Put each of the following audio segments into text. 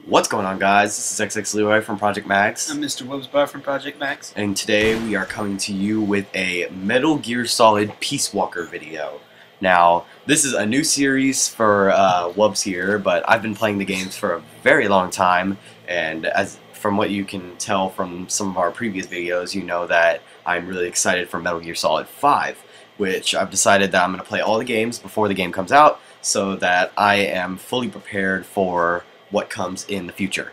What's going on, guys? This is XxLeeeeeeeroyxX from Project Mags. I'm Mr. WUBZ BAR from Project Mags. And today we are coming to you with a Metal Gear Solid Peace Walker video. Now, this is a new series for WUBZ here, but I've been playing the games for a very long time, and from what you can tell from some of our previous videos, you know that I'm really excited for Metal Gear Solid 5, which I've decided that I'm going to play all the games before the game comes out, so that I am fully prepared for what comes in the future.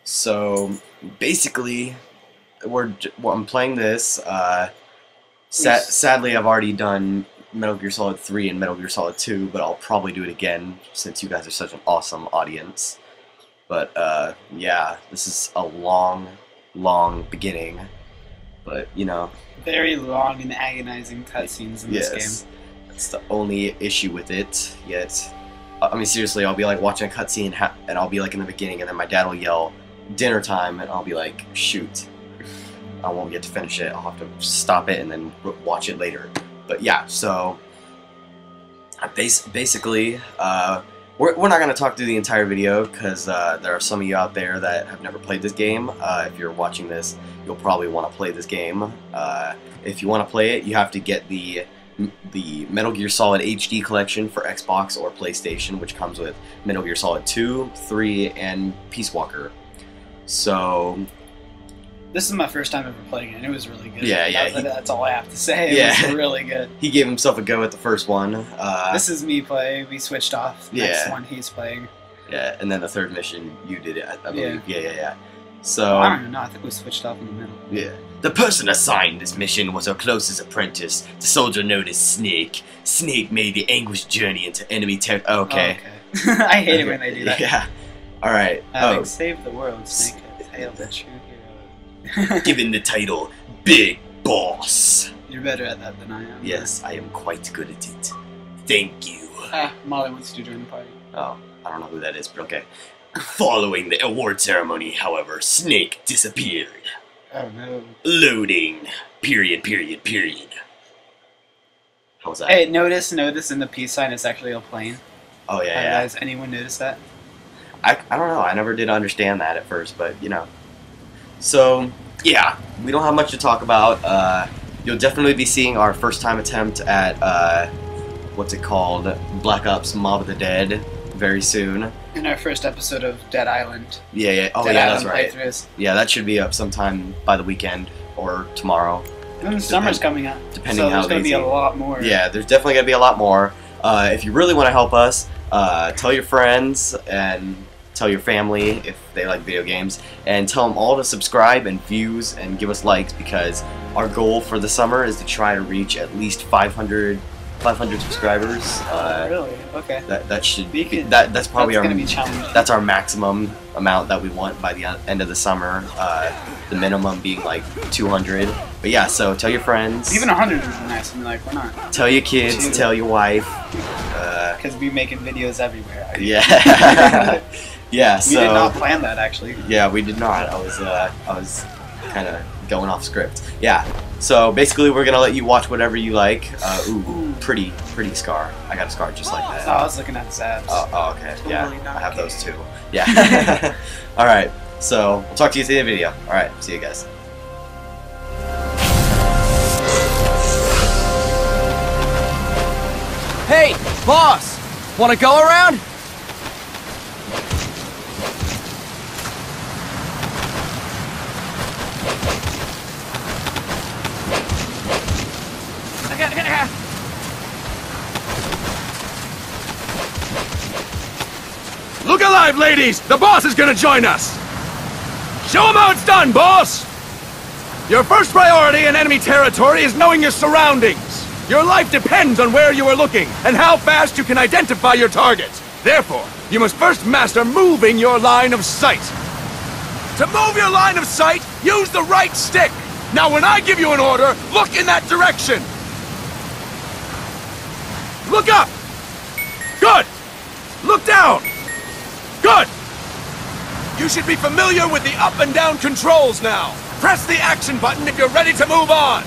So basically, I'm playing this. Sadly, I've already done Metal Gear Solid 3 and Metal Gear Solid 2, but I'll probably do it again since you guys are such an awesome audience. But yeah, this is a long beginning. But you know, very long and agonizing cutscenes in this game. That's the only issue with it. Yet, I mean, seriously, I'll be like watching a cutscene and I'll be like in the beginning, and then my dad will yell dinner time, and I'll be like, shoot, I won't get to finish it. I'll have to stop it and then watch it later. But yeah, so basically, we're not going to talk through the entire video because there are some of you out there that have never played this game. If you're watching this, you'll probably want to play this game. If you want to play it, you have to get the Metal Gear Solid HD collection for Xbox or PlayStation, which comes with Metal Gear Solid 2, 3, and Peace Walker. So this is my first time ever playing it, and it was really good. Yeah. That's all I have to say. It was really good. He gave himself a go at the first one. This is me playing. We switched off. Next one he's playing. Yeah, and then the third mission you did it, I believe. Yeah. So I don't even know. I think we switched off in the middle. Yeah. The person assigned this mission was our closest apprentice, the soldier known as Snake. Snake made the anguished journey into enemy territory. Okay. I hate it when they do that. Yeah. Alright. Having saved the world, Snake has hailed a true hero. Given the title, Big Boss. You're better at that than I am. Yes, I am quite good at it. Thank you. Molly wants to join the party. Oh, I don't know who that is, but okay. Following the award ceremony, however, Snake disappeared. Oh no. Loading. Period. How was that? Hey, notice in the peace sign it's actually a plane. Oh yeah. Has anyone noticed that? I don't know. I never did understand that at first, but you know. So yeah, we don't have much to talk about. You'll definitely be seeing our first time attempt at what's it called? Black Ops Mob of the Dead very soon. In our first episode of Dead Island. Yeah. Oh Dead yeah, Island that's right. playthroughs. Yeah, that should be up sometime by the weekend or tomorrow. And summer's coming up. Depending so how there's going to be a lot more. Yeah, there's definitely going to be a lot more. If you really want to help us, tell your friends and tell your family if they like video games, and tell them all to subscribe and views and give us likes, because our goal for the summer is to try to reach at least 500 subscribers. Really? Okay. That should be that's probably gonna be challenging. That's our maximum amount that we want by the end of the summer. The minimum being like 200. But yeah, so tell your friends. Even 100 would be nice. I mean, like, why not? Tell your kids. Tell your wife. Because we're making videos everywhere. Yeah. Yeah. We did not plan that, actually. Yeah, we did not. I was kind of going off script. Yeah. So basically, we're gonna let you watch whatever you like. Ooh, pretty scar. I got a scar just like that. Oh, I was looking at his abs. Oh, okay. Totally yeah, not I have okay. those too. Yeah. All right. So we'll talk to you at the end of the video. All right. See you guys. Hey, boss! Wanna go around? Look alive, ladies! The boss is gonna join us! Show him how it's done, boss! Your first priority in enemy territory is knowing your surroundings. Your life depends on where you are looking and how fast you can identify your targets. Therefore, you must first master moving your line of sight. To move your line of sight, use the right stick. Now when I give you an order, look in that direction. Look up! Good! Look down! Good! You should be familiar with the up and down controls now. Press the action button if you're ready to move on.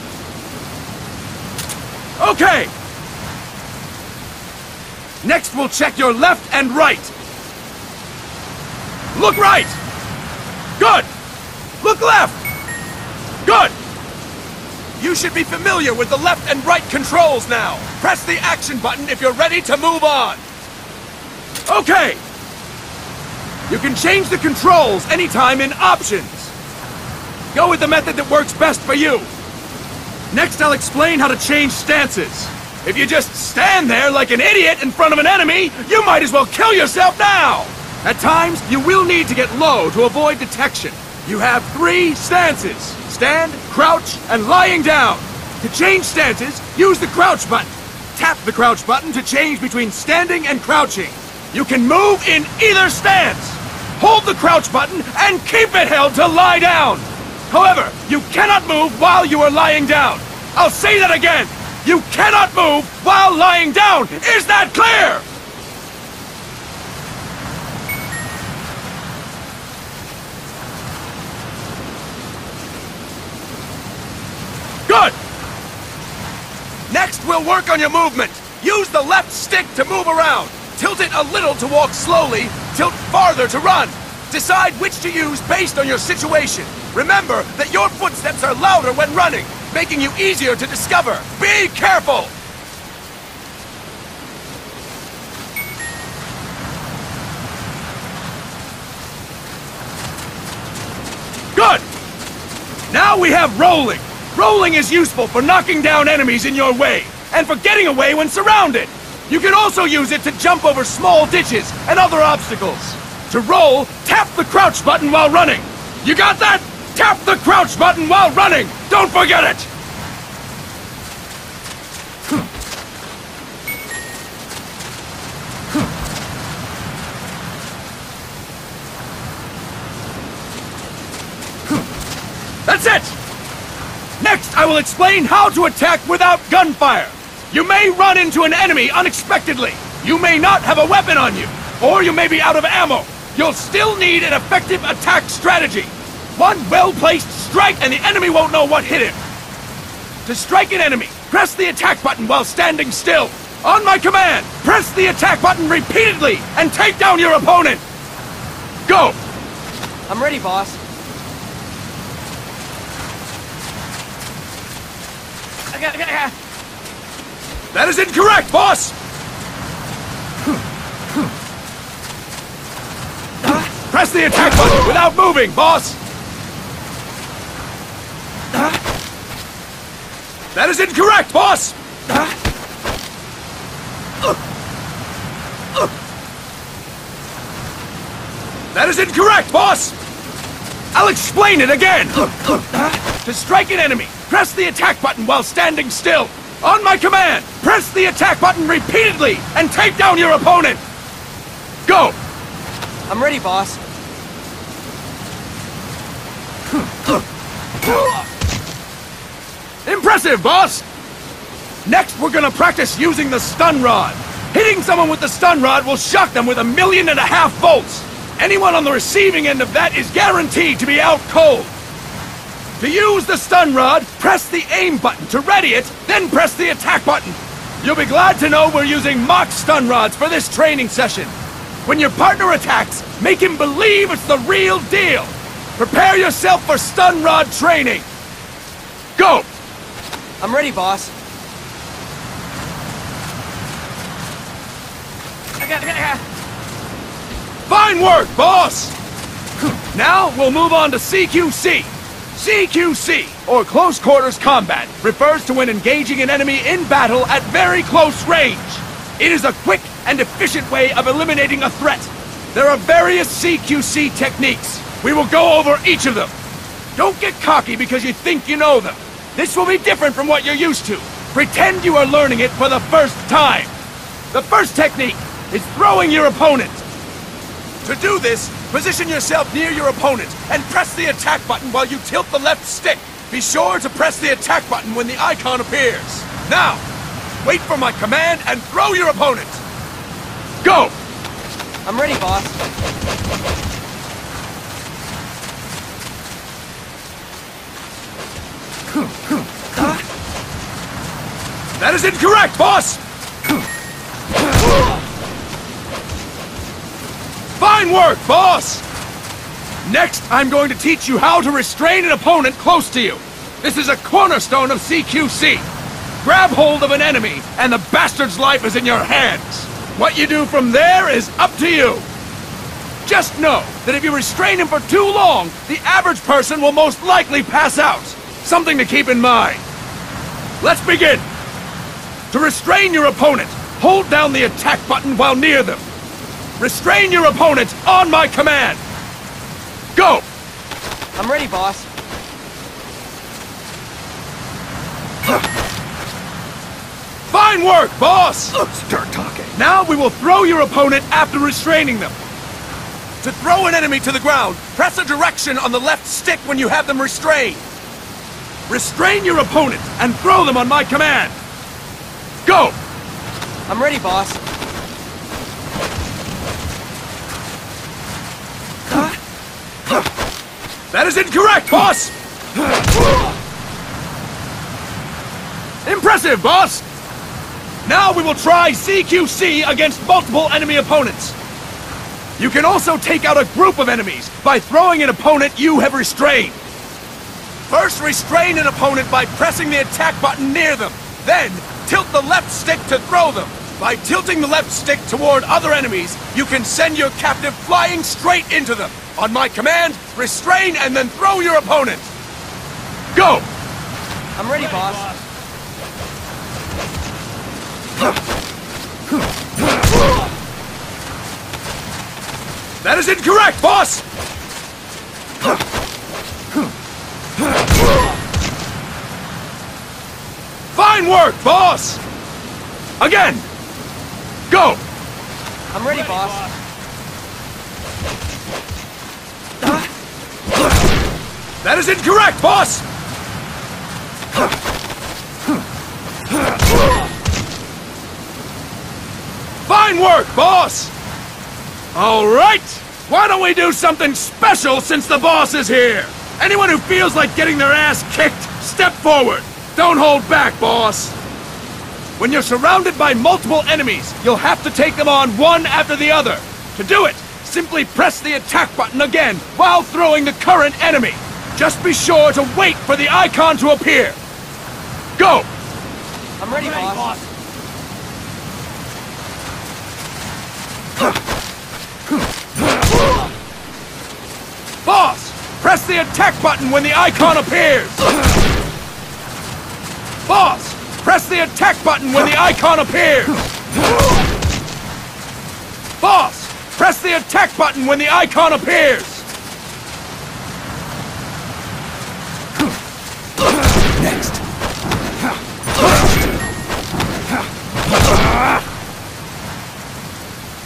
Okay! Next, we'll check your left and right. Look right! Good! Look left! Good! You should be familiar with the left and right controls now. Press the action button if you're ready to move on. Okay! You can change the controls anytime in Options. Go with the method that works best for you. Next, I'll explain how to change stances. If you just stand there like an idiot in front of an enemy, you might as well kill yourself now! At times, you will need to get low to avoid detection. You have 3 stances: stand, crouch, and lying down. To change stances, use the crouch button. Tap the crouch button to change between standing and crouching. You can move in either stance. Hold the crouch button and keep it held to lie down. However, you cannot move while you are lying down. I'll say that again. You cannot move while lying down. Is that clear? Good! Next, we'll work on your movement. Use the left stick to move around. Tilt it a little to walk slowly, tilt farther to run. Decide which to use based on your situation. Remember that your footsteps are louder when running, making you easier to discover. Be careful! Good! Now we have rolling. Rolling is useful for knocking down enemies in your way, and for getting away when surrounded. You can also use it to jump over small ditches and other obstacles. To roll, tap the crouch button while running. You got that? Tap the crouch button while running! Don't forget it! That's it! Next, I will explain how to attack without gunfire. You may run into an enemy unexpectedly. You may not have a weapon on you, or you may be out of ammo. You'll still need an effective attack strategy. One well-placed strike and the enemy won't know what hit him. To strike an enemy, press the attack button while standing still. On my command, press the attack button repeatedly and take down your opponent. Go! I'm ready, boss. That is incorrect, boss! Press the attack button without moving, boss! That is incorrect, boss! That is incorrect, boss! I'll explain it again! To strike an enemy, press the attack button while standing still. On my command, press the attack button repeatedly and take down your opponent. Go! I'm ready, boss. Impressive, boss! Next, we're gonna practice using the stun rod. Hitting someone with the stun rod will shock them with 1.5 million volts. Anyone on the receiving end of that is guaranteed to be out cold. To use the stun rod, press the aim button to ready it, then press the attack button. You'll be glad to know we're using M.A.G.S stun rods for this training session. When your partner attacks, make him believe it's the real deal. Prepare yourself for stun rod training. Go! I'm ready, boss. Fine work, boss! Now we'll move on to CQC. CQC, or Close Quarters Combat, refers to when engaging an enemy in battle at very close range. It is a quick and efficient way of eliminating a threat. There are various CQC techniques. We will go over each of them. Don't get cocky because you think you know them. This will be different from what you're used to. Pretend you are learning it for the first time. The first technique is throwing your opponent. To do this, position yourself near your opponent and press the attack button while you tilt the left stick. Be sure to press the attack button when the icon appears. Now, wait for my command and throw your opponent. Go! I'm ready, boss. That is incorrect, boss! Fine work, boss! Next, I'm going to teach you how to restrain an opponent close to you. This is a cornerstone of CQC. Grab hold of an enemy, and the bastard's life is in your hands. What you do from there is up to you. Just know that if you restrain him for too long, the average person will most likely pass out. Something to keep in mind. Let's begin. To restrain your opponent, hold down the attack button while near them. Restrain your opponent on my command. Go! I'm ready, boss. Fine work, boss! Start talking. Now we will throw your opponent after restraining them. To throw an enemy to the ground, press a direction on the left stick when you have them restrained. Restrain your opponent and throw them on my command. Go! I'm ready, boss. That is incorrect, boss! Impressive, boss! Now we will try CQC against multiple enemy opponents. You can also take out a group of enemies by throwing an opponent you have restrained. First, restrain an opponent by pressing the attack button near them. Then, tilt the left stick to throw them. By tilting the left stick toward other enemies, you can send your captive flying straight into them. On my command, restrain and then throw your opponent. Go! I'm ready, boss. That is incorrect, boss! Fine work, boss! Again! Go! I'm ready, boss. That is incorrect, boss! Fine work, boss! All right! Why don't we do something special since the boss is here? Anyone who feels like getting their ass kicked, step forward! Don't hold back, boss! When you're surrounded by multiple enemies, you'll have to take them on one after the other. To do it, simply press the attack button again while throwing the current enemy. Just be sure to wait for the icon to appear. Go! I'm ready, boss. Boss! Press the attack button when the icon appears! Boss! Press the attack button when the icon appears! Boss! Press the attack button when the icon appears! Next.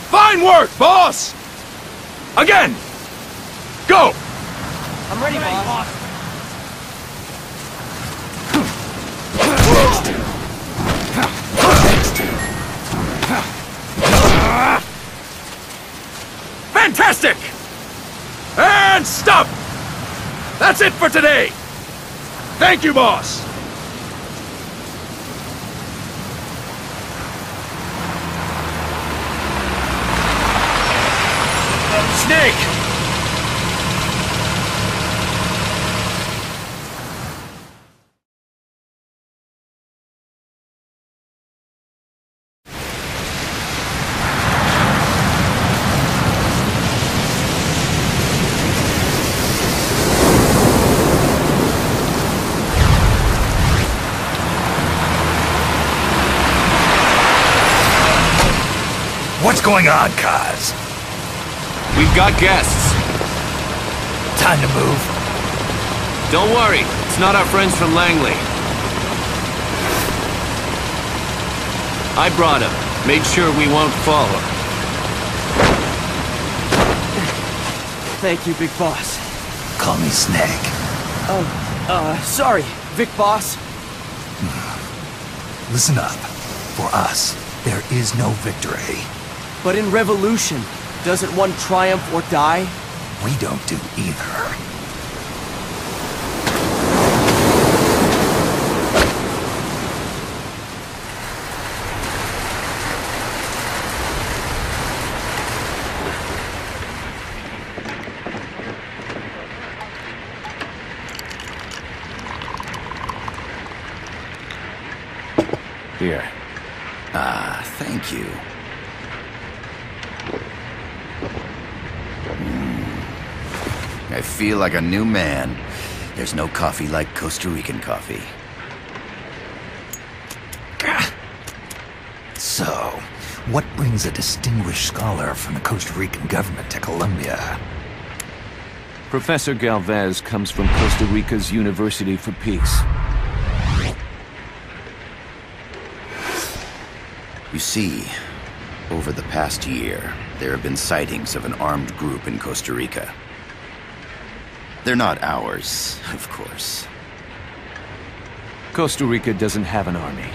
Fine work, boss! Again! Go! I'm ready, boss. Fantastic! And stop! That's it for today! Thank you, boss! Snake! What's going on, Kaz? We've got guests. Time to move. Don't worry, it's not our friends from Langley. I brought him. Made sure we won't follow. Thank you, Big Boss. Call me Snake. Sorry, Vic Boss. Listen up. For us, there is no victory. But in Revolution, doesn't one triumph or die? We don't do either. Here. Ah, thank you. I feel like a new man. There's no coffee like Costa Rican coffee. So, what brings a distinguished scholar from the Costa Rican government to Colombia? Professor Galvez comes from Costa Rica's University for Peace. You see, over the past year, there have been sightings of an armed group in Costa Rica. They're not ours, of course. Costa Rica doesn't have an army.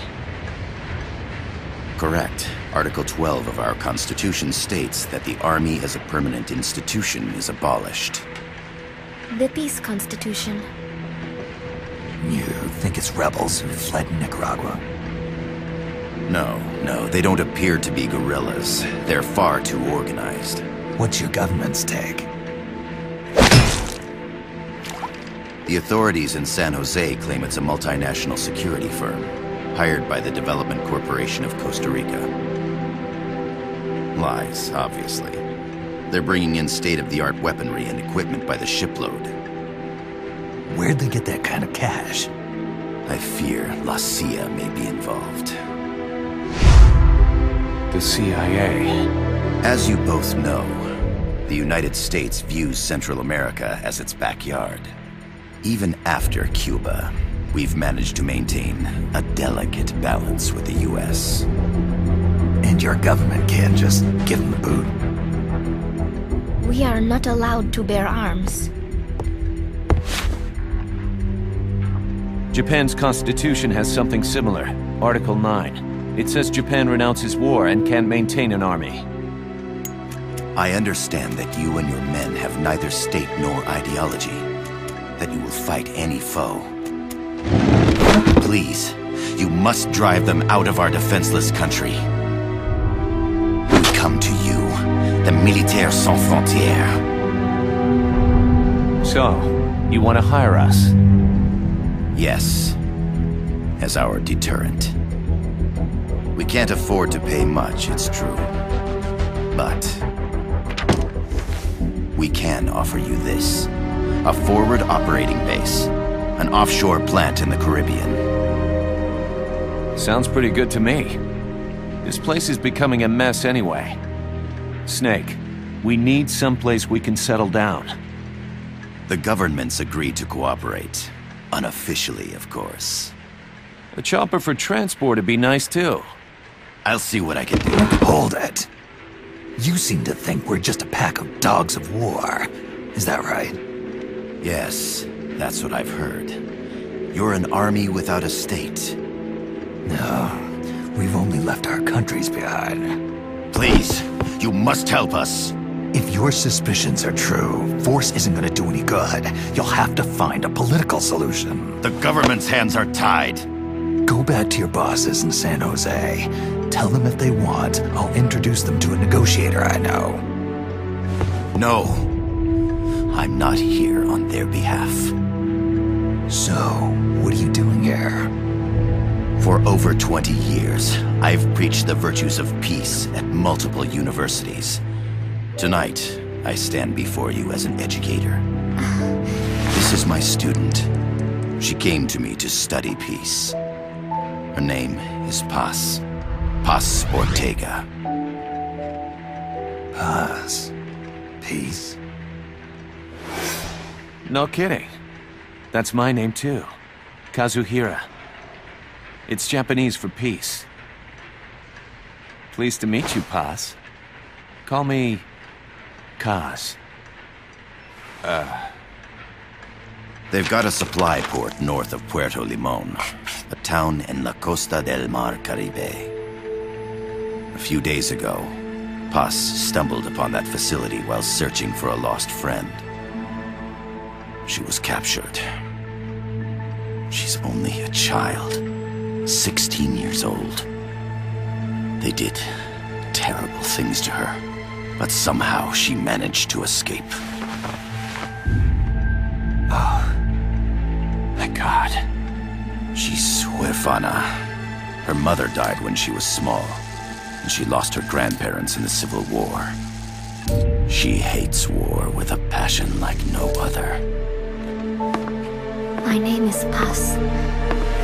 Correct. Article 12 of our Constitution states that the Army as a permanent institution is abolished. The Peace Constitution. You think it's rebels who fled Nicaragua? No, they don't appear to be guerrillas. They're far too organized. What's your government's take? The authorities in San Jose claim it's a multinational security firm, hired by the Development Corporation of Costa Rica. Lies, obviously. They're bringing in state-of-the-art weaponry and equipment by the shipload. Where'd they get that kind of cash? I fear La CIA may be involved. The CIA. As you both know, the United States views Central America as its backyard. Even after Cuba, we've managed to maintain a delicate balance with the U.S. And your government can't just give them the boot? We are not allowed to bear arms. Japan's constitution has something similar. Article 9. It says Japan renounces war and can't maintain an army. I understand that you and your men have neither state nor ideology. That you will fight any foe. Please, you must drive them out of our defenseless country. We come to you, the Militaires Sans Frontières. So, you want to hire us? Yes, as our deterrent. We can't afford to pay much, it's true. But we can offer you this. A forward operating base. An offshore plant in the Caribbean. Sounds pretty good to me. This place is becoming a mess anyway. Snake, we need someplace we can settle down. The government's agreed to cooperate. Unofficially, of course. A chopper for transport would be nice too. I'll see what I can do. Hold it. You seem to think we're just a pack of dogs of war. Is that right? Yes, that's what I've heard. You're an army without a state. No, we've only left our countries behind. Please, you must help us. If your suspicions are true, force isn't gonna do any good. You'll have to find a political solution. The government's hands are tied. Go back to your bosses in San Jose. Tell them if they want, I'll introduce them to a negotiator I know. No. I'm not here on their behalf. So, what are you doing here? For over 20 years, I've preached the virtues of peace at multiple universities. Tonight, I stand before you as an educator. This is my student. She came to me to study peace. Her name is Paz. Paz Ortega. Paz. Peace? No kidding. That's my name too. Kazuhira. It's Japanese for peace. Pleased to meet you, Paz. Call me Kaz. They've got a supply port north of Puerto Limon, a town in La Costa del Mar Caribe. A few days ago, Paz stumbled upon that facility while searching for a lost friend. She was captured. She's only a child, 16 years old. They did terrible things to her, but somehow she managed to escape. Oh, thank God. She's huérfana. Her mother died when she was small, and she lost her grandparents in the Civil War. She hates war with a passion like no other. My name is Paz,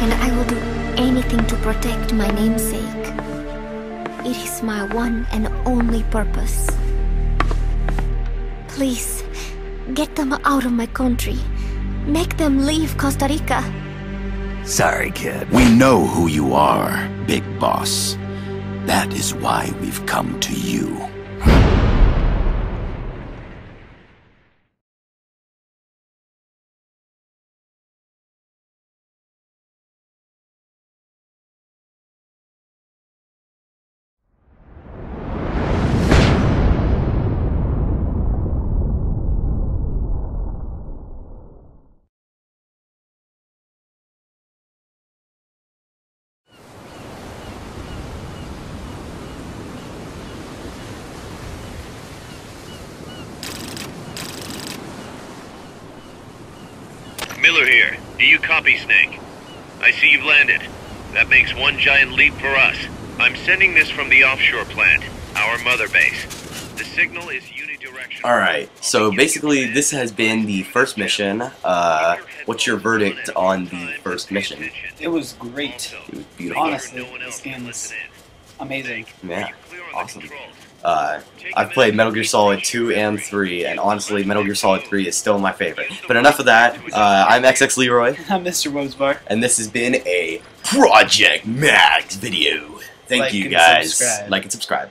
and I will do anything to protect my namesake. It is my one and only purpose. Please, get them out of my country. Make them leave Costa Rica. Sorry, kid. We know who you are, Big Boss. That is why we've come to you. Miller here. Do you copy, Snake? I see you've landed. That makes one giant leap for us. I'm sending this from the offshore plant, our mother base. The signal is unidirectional. Alright, so basically this has been the first mission. What's your verdict on the first mission? It was great. It was beautiful. Honestly, this game was amazing. Yeah, awesome. I've played Metal Gear Solid 2 and 3, and honestly, Metal Gear Solid 3 is still my favorite. But enough of that. I'm XxLeeeeeeeroy, I'm Mr. WUBZ BAR. and this has been a Project Mags video. Thank Like you and guys. subscribe. Like and subscribe.